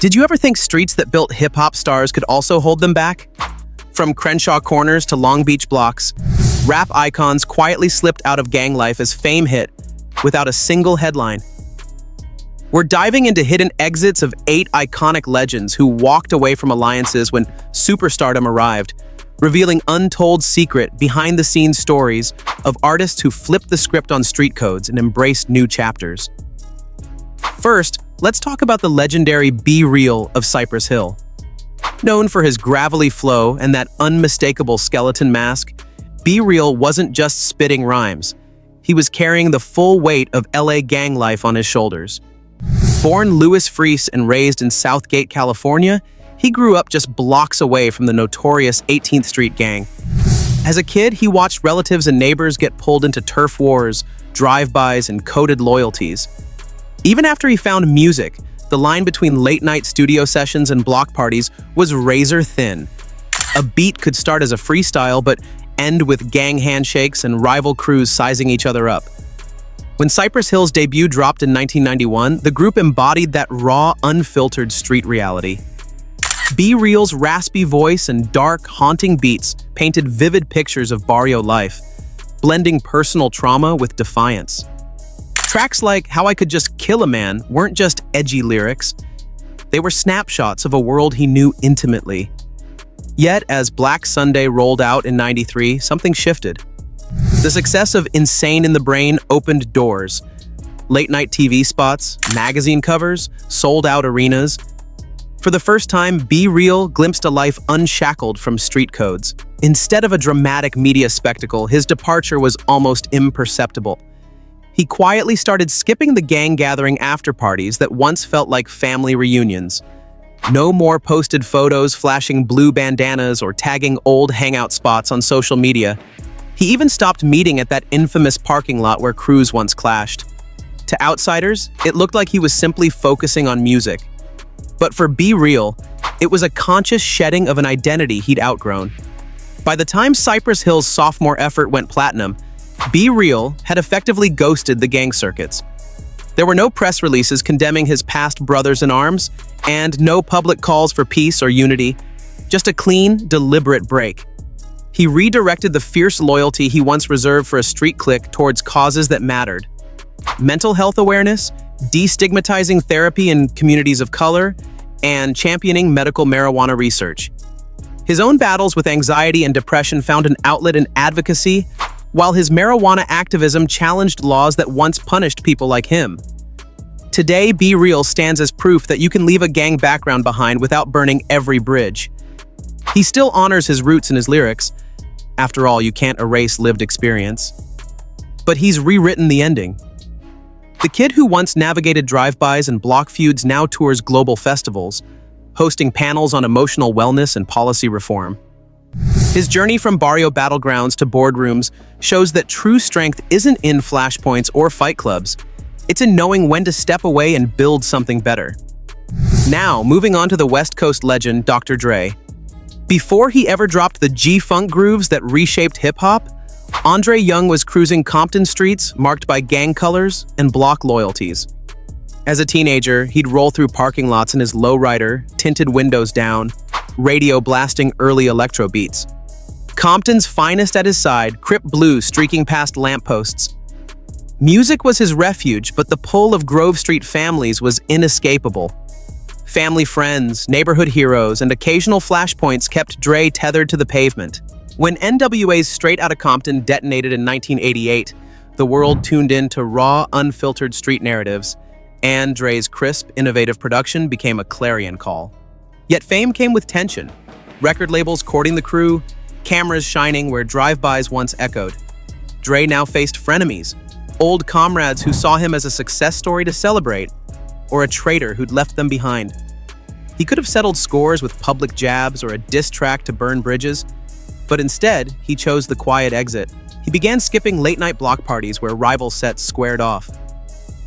Did you ever think streets that built hip-hop stars could also hold them back? From Crenshaw corners to Long Beach blocks, rap icons quietly slipped out of gang life as fame hit, without a single headline. We're diving into hidden exits of 8 iconic legends who walked away from alliances when superstardom arrived, revealing untold secret, behind-the-scenes stories of artists who flipped the script on street codes and embraced new chapters. First, let's talk about the legendary Be Real of Cypress Hill. Known for his gravelly flow and that unmistakable skeleton mask, Be Real wasn't just spitting rhymes. He was carrying the full weight of LA gang life on his shoulders. Born Louis Freese and raised in Southgate, California, he grew up just blocks away from the notorious 18th Street gang. As a kid, he watched relatives and neighbors get pulled into turf wars, drive-bys, and coded loyalties. Even after he found music, the line between late-night studio sessions and block parties was razor thin. A beat could start as a freestyle, but end with gang handshakes and rival crews sizing each other up. When Cypress Hill's debut dropped in 1991, the group embodied that raw, unfiltered street reality. Be Real's raspy voice and dark, haunting beats painted vivid pictures of barrio life, blending personal trauma with defiance. Tracks like How I Could Just Kill a Man weren't just edgy lyrics. They were snapshots of a world he knew intimately. Yet, as Black Sunday rolled out in '93, something shifted. The success of Insane in the Brain opened doors. Late-night TV spots, magazine covers, sold-out arenas. For the first time, Be Real glimpsed a life unshackled from street codes. Instead of a dramatic media spectacle, his departure was almost imperceptible. He quietly started skipping the gang gathering after-parties that once felt like family reunions. No more posted photos flashing blue bandanas or tagging old hangout spots on social media. He even stopped meeting at that infamous parking lot where crews once clashed. To outsiders, it looked like he was simply focusing on music. But for Be Real, it was a conscious shedding of an identity he'd outgrown. By the time Cypress Hill's sophomore effort went platinum, Be Real had effectively ghosted the gang circuits. There were no press releases condemning his past brothers in arms, and no public calls for peace or unity, just a clean, deliberate break. He redirected the fierce loyalty he once reserved for a street clique towards causes that mattered. Mental health awareness, destigmatizing therapy in communities of color, and championing medical marijuana research. His own battles with anxiety and depression found an outlet in advocacy, while his marijuana activism challenged laws that once punished people like him. Today, Be Real stands as proof that you can leave a gang background behind without burning every bridge. He still honors his roots in his lyrics. After all, you can't erase lived experience. But he's rewritten the ending. The kid who once navigated drive-bys and block feuds now tours global festivals, hosting panels on emotional wellness and policy reform. His journey from barrio battlegrounds to boardrooms shows that true strength isn't in flashpoints or fight clubs. It's in knowing when to step away and build something better. Now, moving on to the West Coast legend, Dr. Dre. Before he ever dropped the G-Funk grooves that reshaped hip-hop, Andre Young was cruising Compton streets marked by gang colors and block loyalties. As a teenager, he'd roll through parking lots in his lowrider, tinted windows down, radio blasting early electro beats. Compton's finest at his side, Crip Blue streaking past lampposts. Music was his refuge, but the pull of Grove Street families was inescapable. Family friends, neighborhood heroes, and occasional flashpoints kept Dre tethered to the pavement. When NWA's Straight Outta Compton detonated in 1988, the world tuned in to raw, unfiltered street narratives, and Dre's crisp, innovative production became a clarion call. Yet fame came with tension. Record labels courting the crew, cameras shining where drive-bys once echoed. Dre now faced frenemies, old comrades who saw him as a success story to celebrate, or a traitor who'd left them behind. He could have settled scores with public jabs or a diss track to burn bridges, but instead, he chose the quiet exit. He began skipping late-night block parties where rival sets squared off.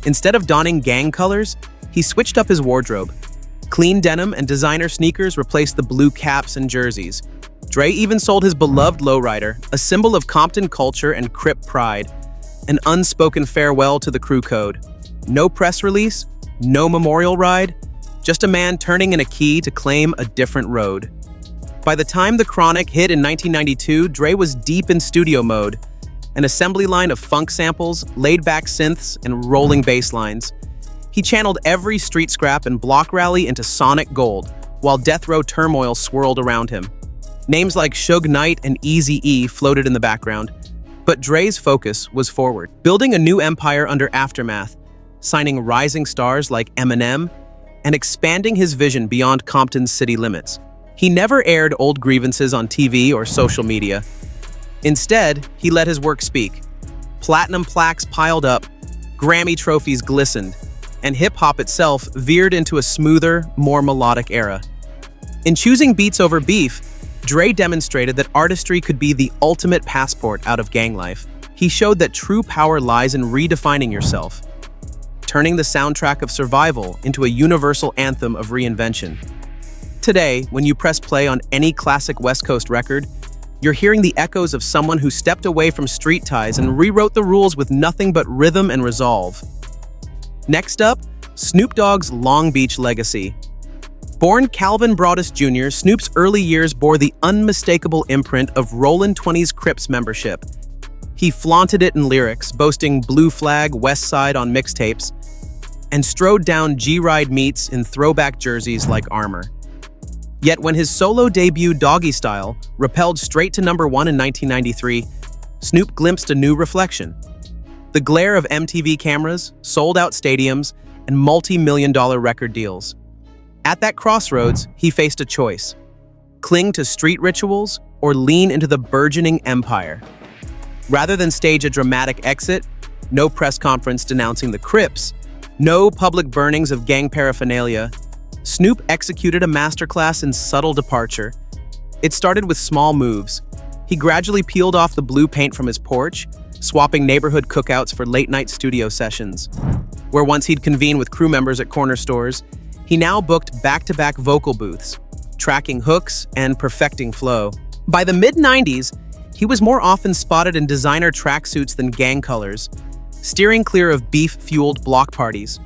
Instead of donning gang colors, he switched up his wardrobe. Clean denim and designer sneakers replaced the blue caps and jerseys. Dre even sold his beloved lowrider, a symbol of Compton culture and Crip pride, an unspoken farewell to the crew code. No press release, no memorial ride, just a man turning in a key to claim a different road. By the time The Chronic hit in 1992, Dre was deep in studio mode, an assembly line of funk samples, laid-back synths, and rolling bass lines. He channeled every street scrap and block rally into sonic gold, while death row turmoil swirled around him. Names like Suge Knight and Eazy-E floated in the background, but Dre's focus was forward, building a new empire under Aftermath, signing rising stars like Eminem, and expanding his vision beyond Compton's city limits. He never aired old grievances on TV or social media. Instead, he let his work speak. Platinum plaques piled up, Grammy trophies glistened, and hip-hop itself veered into a smoother, more melodic era. In choosing beats over beef, Dre demonstrated that artistry could be the ultimate passport out of gang life. He showed that true power lies in redefining yourself, turning the soundtrack of survival into a universal anthem of reinvention. Today, when you press play on any classic West Coast record, you're hearing the echoes of someone who stepped away from street ties and rewrote the rules with nothing but rhythm and resolve. Next up, Snoop Dogg's Long Beach legacy. Born Calvin Broadus Jr., Snoop's early years bore the unmistakable imprint of Rollin' 20s Crips membership. He flaunted it in lyrics, boasting Blue Flag, West Side on mixtapes, and strode down G-Ride meets in throwback jerseys like armor. Yet when his solo debut Doggy Style rappelled straight to #1 in 1993, Snoop glimpsed a new reflection. The glare of MTV cameras, sold-out stadiums, and multi-million-dollar record deals. At that crossroads, he faced a choice: cling to street rituals or lean into the burgeoning empire. Rather than stage a dramatic exit, no press conference denouncing the Crips, no public burnings of gang paraphernalia, Snoop executed a masterclass in subtle departure. It started with small moves. He gradually peeled off the blue paint from his porch, swapping neighborhood cookouts for late-night studio sessions. Where once he'd convene with crew members at corner stores, he now booked back-to-back vocal booths, tracking hooks and perfecting flow. By the mid-90s, he was more often spotted in designer tracksuits than gang colors, steering clear of beef-fueled block parties.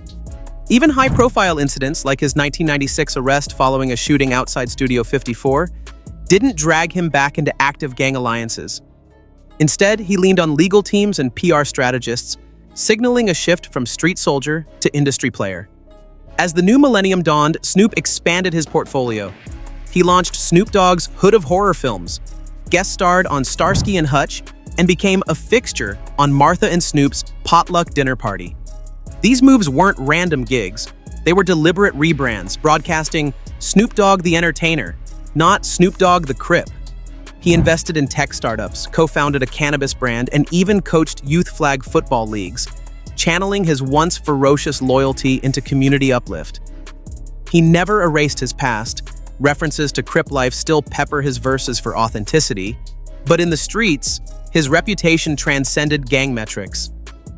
Even high-profile incidents like his 1996 arrest following a shooting outside Studio 54 didn't drag him back into active gang alliances. Instead, he leaned on legal teams and PR strategists, signaling a shift from street soldier to industry player. As the new millennium dawned, Snoop expanded his portfolio. He launched Snoop Dogg's Hood of Horror films, guest starred on Starsky and Hutch, and became a fixture on Martha and Snoop's potluck dinner party. These moves weren't random gigs. They were deliberate rebrands, broadcasting Snoop Dogg the Entertainer, not Snoop Dogg the Crip. He invested in tech startups, co-founded a cannabis brand, and even coached youth flag football leagues, channeling his once ferocious loyalty into community uplift. He never erased his past. References to Crip life still pepper his verses for authenticity. But in the streets, his reputation transcended gang metrics.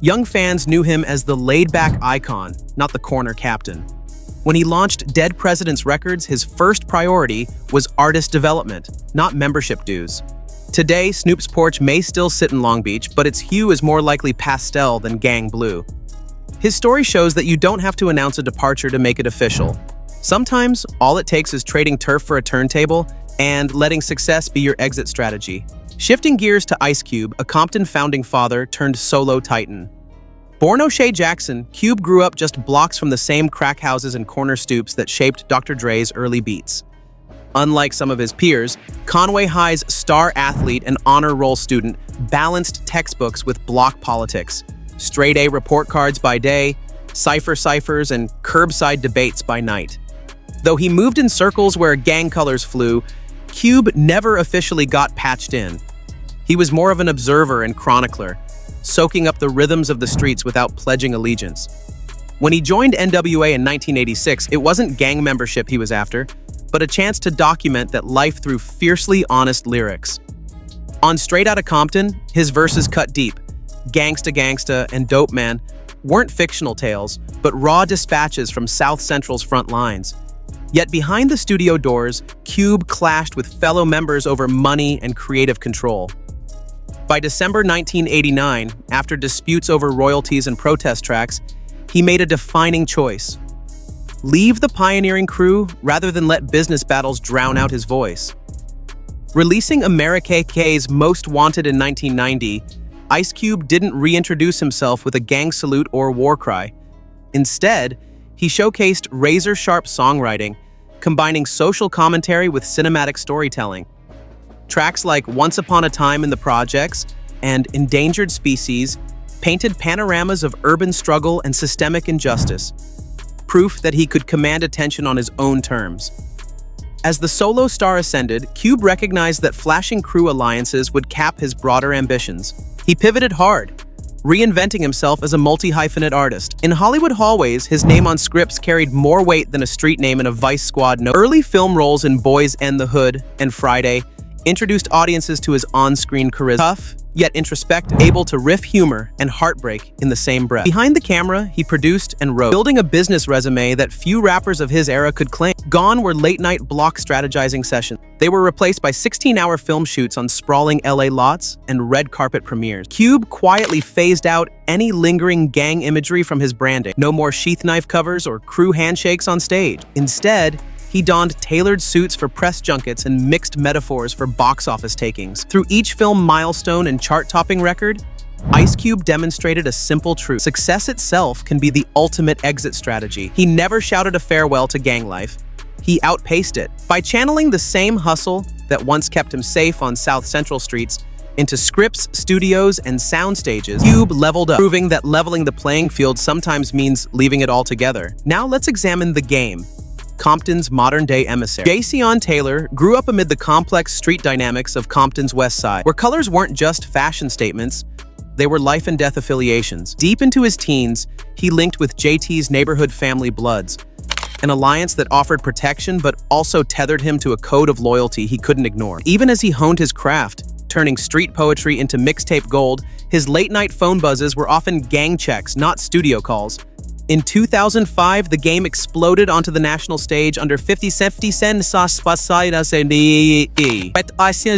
Young fans knew him as the laid-back icon, not the corner captain. When he launched Dead Presidents Records, his first priority was artist development, not membership dues. Today, Snoop's porch may still sit in Long Beach, but its hue is more likely pastel than gang blue. His story shows that you don't have to announce a departure to make it official. Sometimes, all it takes is trading turf for a turntable and letting success be your exit strategy. Shifting gears to Ice Cube, a Compton founding father turned solo titan. Born O'Shea Jackson, Cube grew up just blocks from the same crack houses and corner stoops that shaped Dr. Dre's early beats. Unlike some of his peers, Conway High's star athlete and honor roll student balanced textbooks with block politics, straight-A report cards by day, ciphers, and curbside debates by night. Though he moved in circles where gang colors flew, Cube never officially got patched in. He was more of an observer and chronicler, soaking up the rhythms of the streets without pledging allegiance. When he joined NWA in 1986, it wasn't gang membership he was after, but a chance to document that life through fiercely honest lyrics. On Straight Outta Compton, his verses cut deep. Gangsta Gangsta and Dope Man weren't fictional tales, but raw dispatches from South Central's front lines. Yet behind the studio doors, Cube clashed with fellow members over money and creative control. By December 1989, after disputes over royalties and protest tracks, he made a defining choice. leave the pioneering crew rather than let business battles drown out his voice. Releasing America's Most Wanted in 1990, Ice Cube didn't reintroduce himself with a gang salute or war cry. Instead, he showcased razor-sharp songwriting, combining social commentary with cinematic storytelling. Tracks like Once Upon a Time in the Projects and Endangered Species painted panoramas of urban struggle and systemic injustice, proof that he could command attention on his own terms. As the solo star ascended, Cube recognized that flashing crew alliances would cap his broader ambitions. He pivoted hard, reinventing himself as a multi-hyphenate artist. In Hollywood hallways, his name on scripts carried more weight than a street name in a Vice Squad note. Early film roles in Boys and the Hood and Friday introduced audiences to his on-screen charisma. Tough, yet introspective, able to riff humor and heartbreak in the same breath. Behind the camera, he produced and wrote, building a business resume that few rappers of his era could claim. Gone were late-night block strategizing sessions. They were replaced by 16-hour film shoots on sprawling LA lots and red carpet premieres. Cube quietly phased out any lingering gang imagery from his branding. No more sheath knife covers or crew handshakes on stage. Instead, he donned tailored suits for press junkets and mixed metaphors for box office takings. Through each film milestone and chart-topping record, Ice Cube demonstrated a simple truth. Success itself can be the ultimate exit strategy. He never shouted a farewell to gang life. He outpaced it. By channeling the same hustle that once kept him safe on South Central streets into scripts, studios, and sound stages, Cube leveled up, proving that leveling the playing field sometimes means leaving it all together. Now let's examine The Game, Compton's modern-day emissary. Jayceon Taylor grew up amid the complex street dynamics of Compton's West Side, where colors weren't just fashion statements, they were life-and-death affiliations. Deep into his teens, he linked with JT's neighborhood family Bloods, an alliance that offered protection but also tethered him to a code of loyalty he couldn't ignore. Even as he honed his craft, turning street poetry into mixtape gold, his late-night phone buzzes were often gang checks, not studio calls. In 2005, The Game exploded onto the national stage under 50 Cent's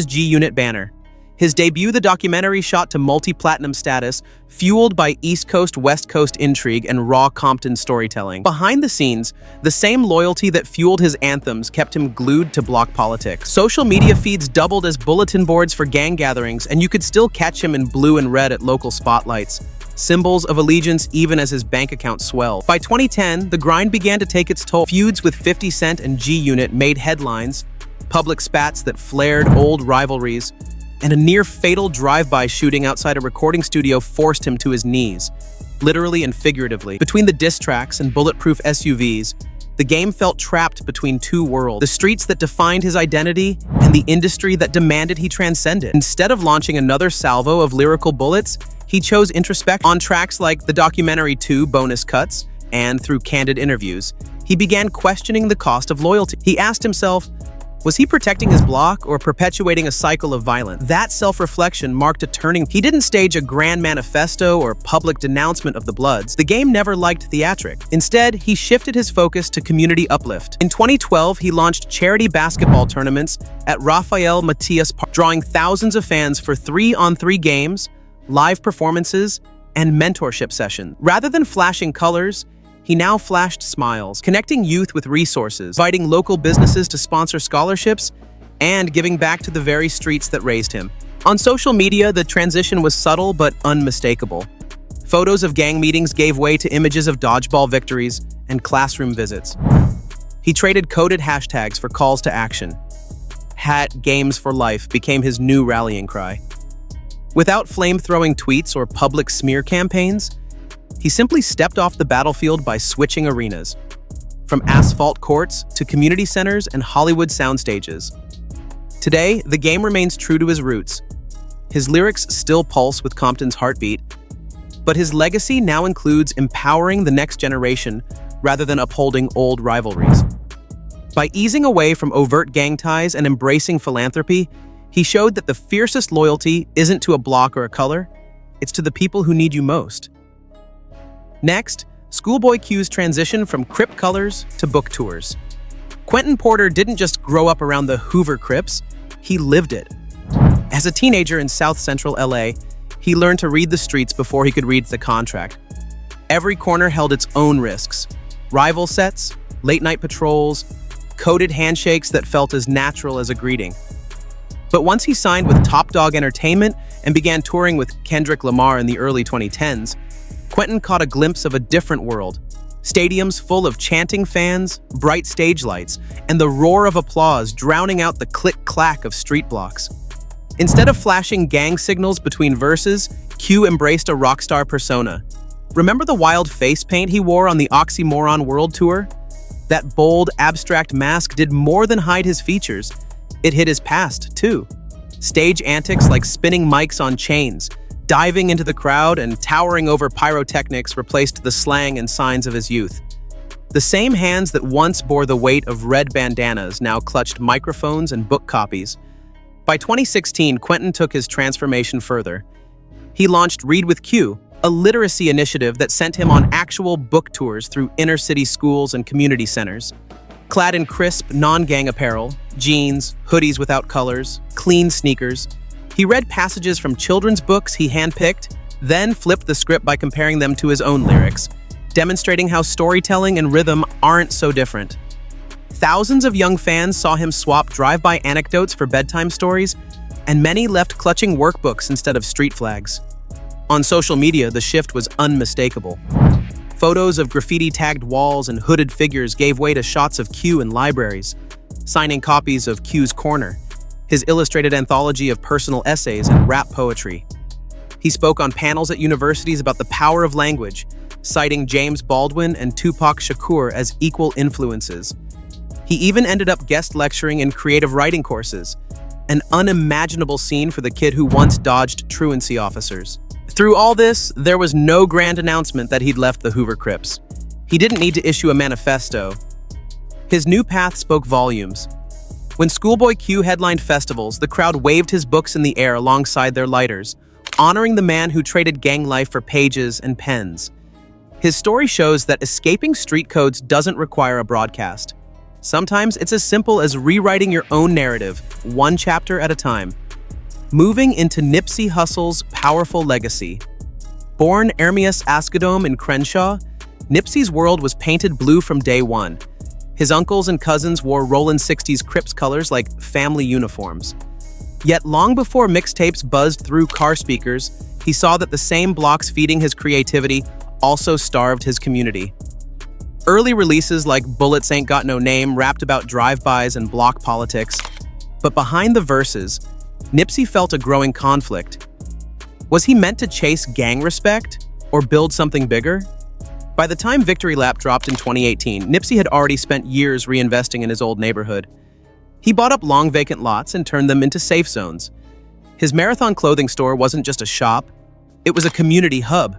G-Unit banner. His debut, the documentary, shot to multi-platinum status, fueled by East Coast-West Coast intrigue and raw Compton storytelling. Behind the scenes, the same loyalty that fueled his anthems kept him glued to block politics. Social media feeds doubled as bulletin boards for gang gatherings, and you could still catch him in blue and red at local spotlights, symbols of allegiance even as his bank account swelled. By 2010, the grind began to take its toll. Feuds with 50 Cent and G-Unit made headlines, public spats that flared old rivalries, and a near-fatal drive-by shooting outside a recording studio forced him to his knees, literally and figuratively. Between the diss tracks and bulletproof SUVs, The Game felt trapped between two worlds, the streets that defined his identity and the industry that demanded he transcend it. Instead of launching another salvo of lyrical bullets, he chose introspection. On tracks like the documentary 2 bonus cuts and through candid interviews, he began questioning the cost of loyalty. He asked himself, was he protecting his block or perpetuating a cycle of violence? That self-reflection marked a turning. He didn't stage a grand manifesto or public denouncement of the Bloods. The Game never liked theatric. Instead, he shifted his focus to community uplift. In 2012, he launched charity basketball tournaments at Rafael Matias Park, drawing thousands of fans for 3-on-3 games, live performances, and mentorship sessions. Rather than flashing colors, he now flashed smiles, connecting youth with resources, inviting local businesses to sponsor scholarships, and giving back to the very streets that raised him. On social media, the transition was subtle but unmistakable. Photos of gang meetings gave way to images of dodgeball victories and classroom visits. He traded coded hashtags for calls to action. #Games for Life became his new rallying cry. Without flame-throwing tweets or public smear campaigns, he simply stepped off the battlefield by switching arenas, from asphalt courts to community centers and Hollywood sound stages. Today, The Game remains true to his roots. His lyrics still pulse with Compton's heartbeat, but his legacy now includes empowering the next generation rather than upholding old rivalries. By easing away from overt gang ties and embracing philanthropy, he showed that the fiercest loyalty isn't to a block or a color, it's to the people who need you most. Next, Schoolboy Q's transition from Crip colors to book tours. Quentin Porter didn't just grow up around the Hoover Crips, he lived it. As a teenager in South Central LA, he learned to read the streets before he could read the contract. Every corner held its own risks: rival sets, late-night patrols, coded handshakes that felt as natural as a greeting. But once he signed with Top Dog Entertainment and began touring with Kendrick Lamar in the early 2010s, Quentin caught a glimpse of a different world. Stadiums full of chanting fans, bright stage lights, and the roar of applause drowning out the click-clack of street blocks. Instead of flashing gang signals between verses, Q embraced a rockstar persona. Remember the wild face paint he wore on the Oxymoron World Tour? That bold, abstract mask did more than hide his features. It hid his past, too. Stage antics like spinning mics on chains, diving into the crowd, and towering over pyrotechnics replaced the slang and signs of his youth. The same hands that once bore the weight of red bandanas now clutched microphones and book copies. By 2016, Quentin took his transformation further. He launched Read with Q, a literacy initiative that sent him on actual book tours through inner-city schools and community centers. Clad in crisp, non-gang apparel, jeans, hoodies without colors, clean sneakers, he read passages from children's books he handpicked, then flipped the script by comparing them to his own lyrics, demonstrating how storytelling and rhythm aren't so different. Thousands of young fans saw him swap drive-by anecdotes for bedtime stories, and many left clutching workbooks instead of street flags. On social media, the shift was unmistakable. Photos of graffiti-tagged walls and hooded figures gave way to shots of Q in libraries, signing copies of Q's Corner, his illustrated anthology of personal essays and rap poetry. He spoke on panels at universities about the power of language, citing James Baldwin and Tupac Shakur as equal influences. He even ended up guest lecturing in creative writing courses, an unimaginable scene for the kid who once dodged truancy officers. Through all this, there was no grand announcement that he'd left the Hoover Crips. He didn't need to issue a manifesto. His new path spoke volumes. When Schoolboy Q headlined festivals, the crowd waved his books in the air alongside their lighters, honoring the man who traded gang life for pages and pens. His story shows that escaping street codes doesn't require a broadcast. Sometimes it's as simple as rewriting your own narrative, one chapter at a time. Moving into Nipsey Hussle's powerful legacy. Born Ermias Askedome in Crenshaw, Nipsey's world was painted blue from day one. His uncles and cousins wore Rollin' 60s Crips colors like family uniforms. Yet long before mixtapes buzzed through car speakers, he saw that the same blocks feeding his creativity also starved his community. Early releases like Bullets Ain't Got No Name rapped about drive-bys and block politics, but behind the verses, Nipsey felt a growing conflict. Was he meant to chase gang respect or build something bigger? By the time Victory Lap dropped in 2018, Nipsey had already spent years reinvesting in his old neighborhood. He bought up long vacant lots and turned them into safe zones. His Marathon clothing store wasn't just a shop, it was a community hub.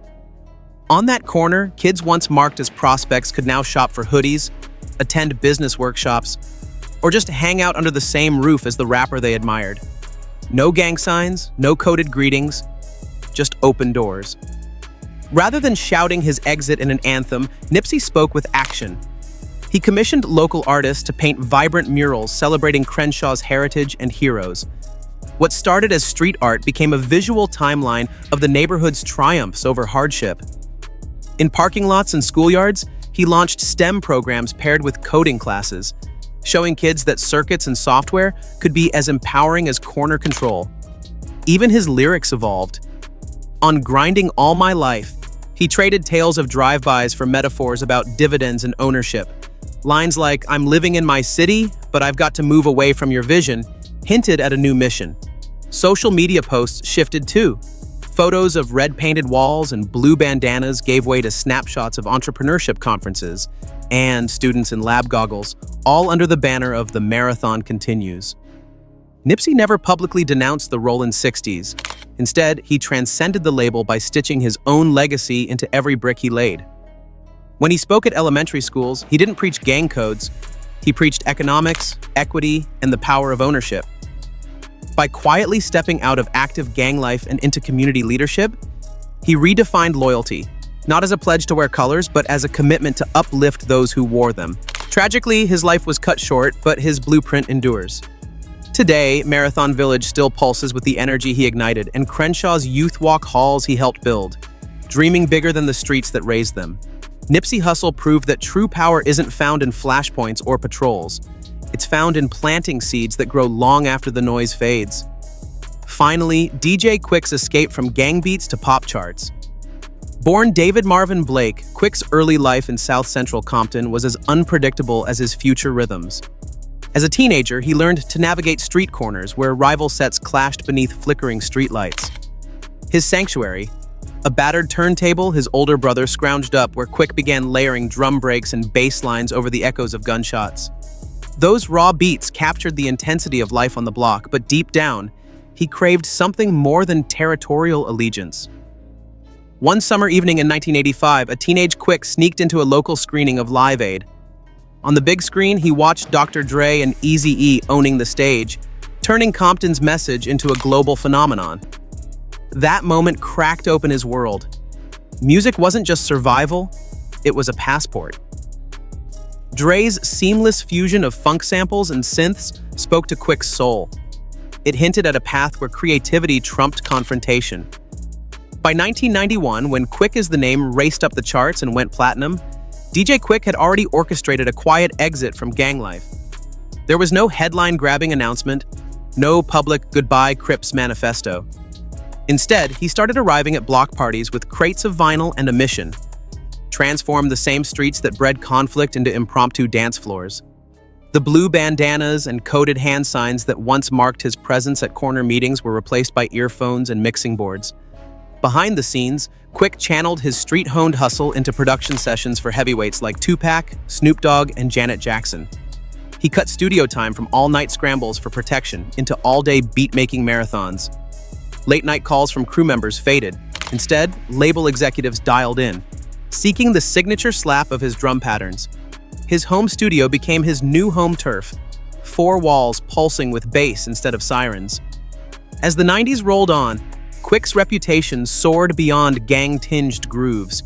On that corner, kids once marked as prospects could now shop for hoodies, attend business workshops, or just hang out under the same roof as the rapper they admired. No gang signs, no coded greetings, just open doors. Rather than shouting his exit in an anthem, Nipsey spoke with action. He commissioned local artists to paint vibrant murals celebrating Crenshaw's heritage and heroes. What started as street art became a visual timeline of the neighborhood's triumphs over hardship. In parking lots and schoolyards, he launched STEM programs paired with coding classes, showing kids that circuits and software could be as empowering as corner control. Even his lyrics evolved. On Grinding All My Life, he traded tales of drive-bys for metaphors about dividends and ownership. Lines like, "I'm living in my city, but I've got to move away from your vision," hinted at a new mission. Social media posts shifted too. Photos of red-painted walls and blue bandanas gave way to snapshots of entrepreneurship conferences and students in lab goggles, all under the banner of "The Marathon Continues." Nipsey never publicly denounced the Rollin' 60s. Instead, he transcended the label by stitching his own legacy into every brick he laid. When he spoke at elementary schools, he didn't preach gang codes. He preached economics, equity, and the power of ownership. By quietly stepping out of active gang life and into community leadership, he redefined loyalty, not as a pledge to wear colors, but as a commitment to uplift those who wore them. Tragically, his life was cut short, but his blueprint endures. Today, Marathon Village still pulses with the energy he ignited, and Crenshaw's youth walk halls he helped build, dreaming bigger than the streets that raised them. Nipsey Hussle proved that true power isn't found in flashpoints or patrols. It's found in planting seeds that grow long after the noise fades. Finally, DJ Quik's escape from gang beats to pop charts. Born David Marvin Blake, Quik's early life in South Central Compton was as unpredictable as his future rhythms. As a teenager, he learned to navigate street corners where rival sets clashed beneath flickering streetlights. His sanctuary, a battered turntable his older brother scrounged up where Quik began layering drum breaks and bass lines over the echoes of gunshots. Those raw beats captured the intensity of life on the block, but deep down, he craved something more than territorial allegiance. One summer evening in 1985, a teenage Quik sneaked into a local screening of Live Aid. On the big screen, he watched Dr. Dre and Eazy-E owning the stage, turning Compton's message into a global phenomenon. That moment cracked open his world. Music wasn't just survival, it was a passport. Dre's seamless fusion of funk samples and synths spoke to Quik's soul. It hinted at a path where creativity trumped confrontation. By 1991, when Quik is the Name raced up the charts and went platinum, DJ Quik had already orchestrated a quiet exit from gang life. There was no headline-grabbing announcement, no public goodbye Crips manifesto. Instead, he started arriving at block parties with crates of vinyl and a mission: transform the same streets that bred conflict into impromptu dance floors. The blue bandanas and coded hand signs that once marked his presence at corner meetings were replaced by earphones and mixing boards. Behind the scenes, Quik channeled his street-honed hustle into production sessions for heavyweights like Tupac, Snoop Dogg, and Janet Jackson. He cut studio time from all-night scrambles for protection into all-day beat-making marathons. Late-night calls from crew members faded. Instead, label executives dialed in, seeking the signature slap of his drum patterns. His home studio became his new home turf, 4 walls pulsing with bass instead of sirens. As the 90s rolled on, Quik's reputation soared beyond gang-tinged grooves.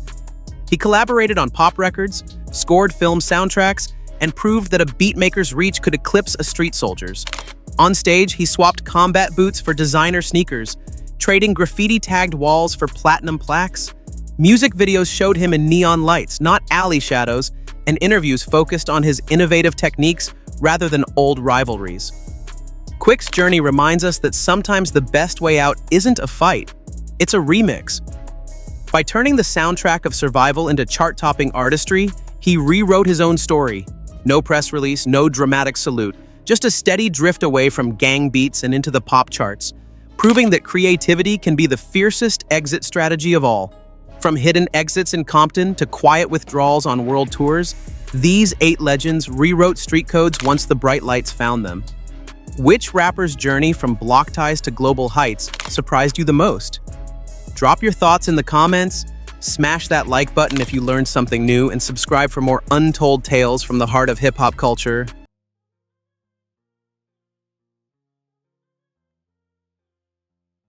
He collaborated on pop records, scored film soundtracks, and proved that a beatmaker's reach could eclipse a street soldier's. On stage, he swapped combat boots for designer sneakers, trading graffiti-tagged walls for platinum plaques. Music videos showed him in neon lights, not alley shadows, and interviews focused on his innovative techniques rather than old rivalries. Quik's journey reminds us that sometimes the best way out isn't a fight, it's a remix. By turning the soundtrack of survival into chart-topping artistry, he rewrote his own story. No press release, no dramatic salute, just a steady drift away from gang beats and into the pop charts, proving that creativity can be the fiercest exit strategy of all. From hidden exits in Compton to quiet withdrawals on world tours, these 8 legends rewrote street codes once the bright lights found them. Which rapper's journey from block ties to global heights surprised you the most? Drop your thoughts in the comments, smash that like button if you learned something new, and subscribe for more untold tales from the heart of hip-hop culture.